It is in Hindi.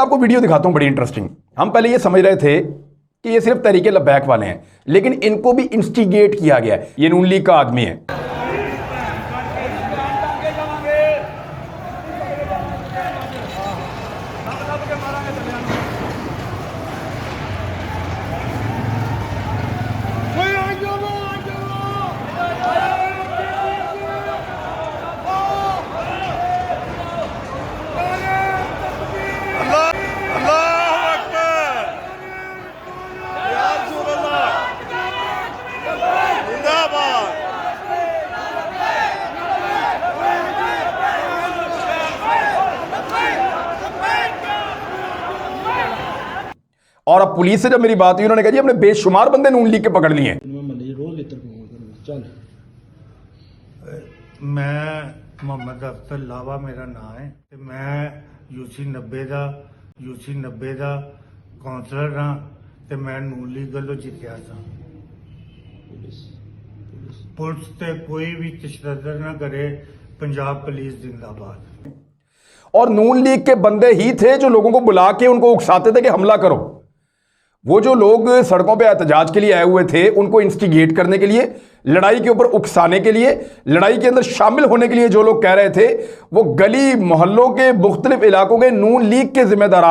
आपको वीडियो दिखाता हूं बड़ी इंटरेस्टिंग। हम पहले ये समझ रहे थे कि ये सिर्फ तहरीक लब्बैक वाले हैं, लेकिन इनको भी इंस्टिगेट किया गया है। ये नून लीग का आदमी है। और अब पुलिस से जब मेरी बात हुई, उन्होंने कहा जी हमने बेशुमार बंदे नून लीग के पकड़ लिए हैं। मैं मोहम्मद अख्तर लावा मेरा नाम है ते मैं यूसी 90 ਦਾ काउंसलर हाँ ते मैं नून लीग वालों जितया था। पुलिस ते कोई भी तशद्दुद ना करे, पंजाब पुलिस जिंदाबाद। और नून लीग के बंदे ही थे जो लोगों को बुला के उनको उकसाते थे कि हमला करो। वो जो लोग सड़कों पे एहतजाज के लिए आए हुए थे, उनको इंस्टिगेट करने के लिए, लड़ाई के ऊपर उकसाने के लिए, लड़ाई के अंदर शामिल होने के लिए जो लोग कह रहे थे, वो गली मोहल्लों के मुख्तलिफ इलाकों के नून लीग के जिम्मेदार